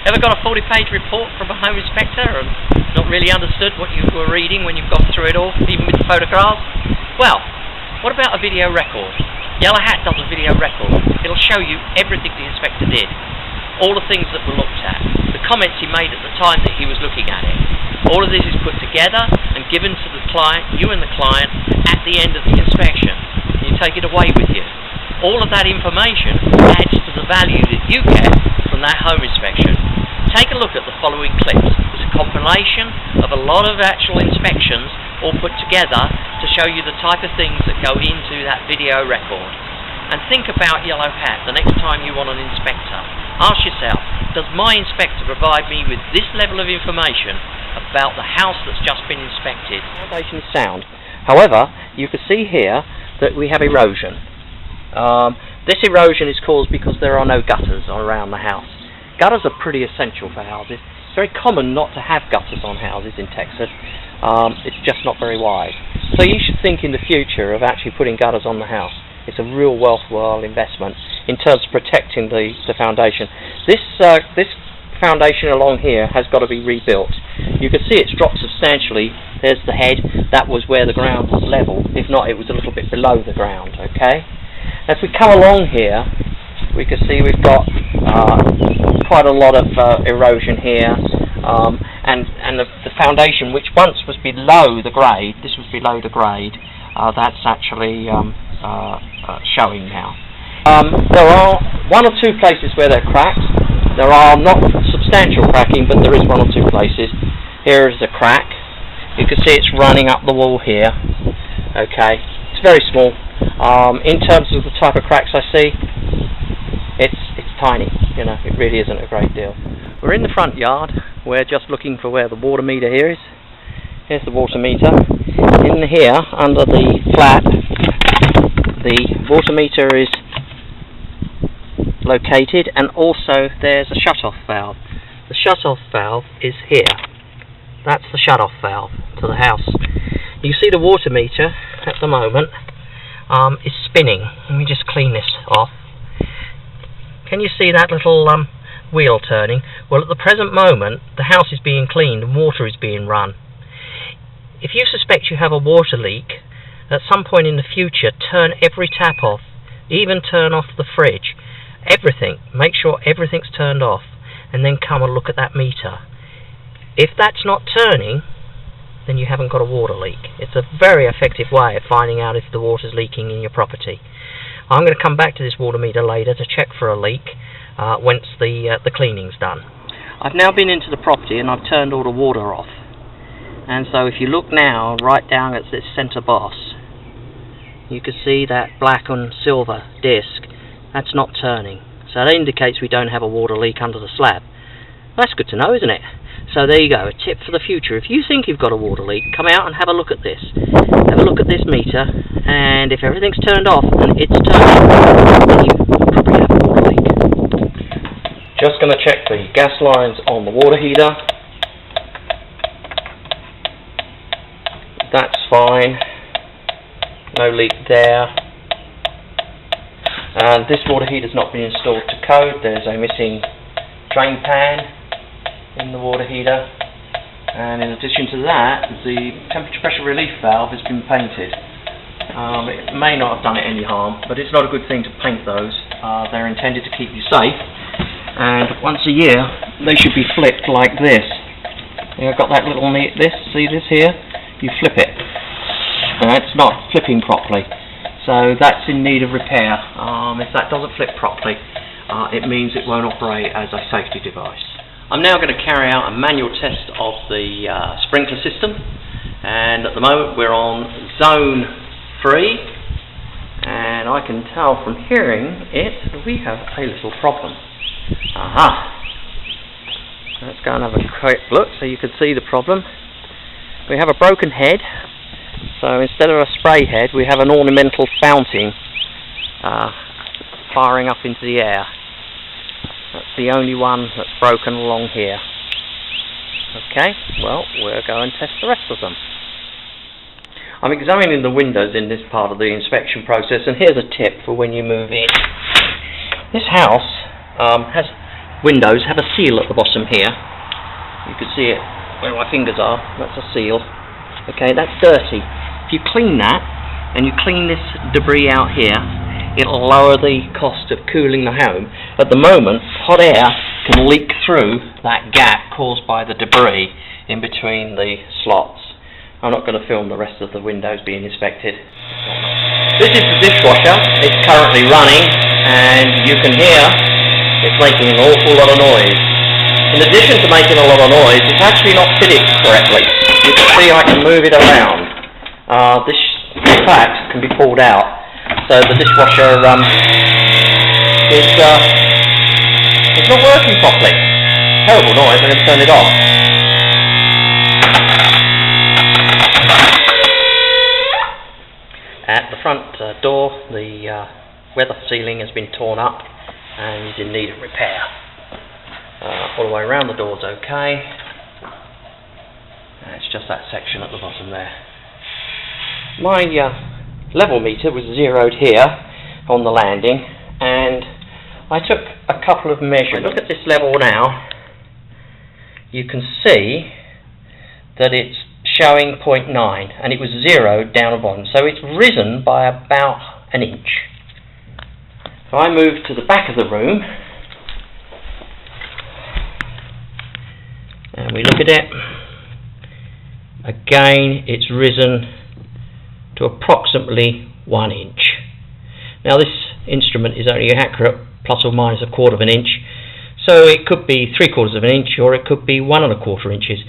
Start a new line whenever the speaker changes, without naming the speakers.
Ever got a 40-page report from a home inspector and not really understood what you were reading when you've gone through it all, even with the photographs? Well, what about a video record? Yellow Hat does a video record. It'll show you everything the inspector did, all the things that were looked at, the comments he made at the time that he was looking at it. All of this is put together and given to the client, you and the client, at the end of the inspection. You take it away with you. All of that information adds to the value that you get from that home inspection. Take a look at the following clips. It's a compilation of a lot of actual inspections all put together to show you the type of things that go into that video record. And think about Yellow Hat the next time you want an inspector. Ask yourself, does my inspector provide me with this level of information about the house that's just been inspected? Foundation sound. However, you can see here that we have erosion. This erosion is caused because there are no gutters around the house. Gutters are pretty essential for houses. It's very common not to have gutters on houses in Texas. It's just not very wise. So you should think in the future of actually putting gutters on the house. It's a real worthwhile investment in terms of protecting the foundation. This foundation along here has got to be rebuilt. You can see it's dropped substantially. There's the head. That was where the ground was level. If not, it was a little bit below the ground. Okay. As we come along here, we can see we've got quite a lot of erosion here, and the foundation, which once was below the grade, this was below the grade, that's actually showing now. There are one or two places where they're cracked. There are not substantial cracking, but there is one or two places. Here is a crack. You can see it's running up the wall here. Okay, it's very small. In terms of the type of cracks I see, it's tiny. You know, it really isn't a great deal. We're in the front yard. We're just looking for where the water meter here is. Here's the water meter. In here, under the flat, the water meter is located, and also there's a shut-off valve. The shut-off valve is here. That's the shut-off valve to the house. You see the water meter at the moment is spinning. Let me just clean this off. Can you see that little wheel turning? Well, at the present moment, the house is being cleaned and water is being run. If you suspect you have a water leak, at some point in the future, turn every tap off, even turn off the fridge. Everything. Make sure everything's turned off, and then come and look at that meter. If that's not turning, then you haven't got a water leak. It's a very effective way of finding out if the water's leaking in your property. I'm going to come back to this water meter later to check for a leak once the cleaning's done. I've now been into the property and I've turned all the water off. And so if you look now right down at this center boss, you can see that black and silver disc. That's not turning. So that indicates we don't have a water leak under the slab. Well, that's good to know, isn't it? So there you go, a tip for the future. If you think you've got a water leak, come out and have a look at this. Have a look at this meter, and if everything's turned off and it's turning, then you probably have a water leak. Just going to check the gas lines on the water heater. That's fine. No leak there. And this water heater's not been installed to code. There's a missing drain pan in the water heater, and in addition to that, the temperature pressure relief valve has been painted. It may not have done it any harm, but it's not a good thing to paint those. They're intended to keep you safe, and once a year they should be flipped like this. I've got that little see this here? You flip it, and it's not flipping properly, so that's in need of repair. If that doesn't flip properly, it means it won't operate as a safety device. I'm now going to carry out a manual test of the sprinkler system, and at the moment we're on zone 3, and I can tell from hearing it that we have a little problem. Aha! Let's go and have a quick look so you can see the problem. We have a broken head, so instead of a spray head we have an ornamental fountain firing up into the air. That's the only one that's broken along here. Okay, well, we'll go and test the rest of them. I'm examining the windows in this part of the inspection process, and here's a tip for when you move in. This house has windows have a seal at the bottom here. You can see it where my fingers are. That's a seal. Okay, that's dirty. If you clean that, and you clean this debris out here, it'll lower the cost of cooling the home. At the moment, hot air can leak through that gap caused by the debris in between the slots. I'm not going to film the rest of the windows being inspected. This is the dishwasher. It's currently running, and you can hear it's making an awful lot of noise. In addition to making a lot of noise, it's actually not fitted correctly. You can see I can move it around. This fact can be pulled out, so the dishwasher it's not working properly. Terrible noise. I'm going to turn it off. At the front door, the weather sealing has been torn up and is in need of repair. All the way around the door's okay. It's just that section at the bottom there. My level meter was zeroed here on the landing, and I took a couple of measurements. Look at this level now. You can see that it's showing 0.9, and it was zeroed down the bottom, so it's risen by about an inch. If I move to the back of the room and we look at it, again it's risen to approximately 1 inch. Now this instrument is only accurate plus or minus a quarter of an inch, so it could be 3/4 of an inch or it could be 1 1/4 inches.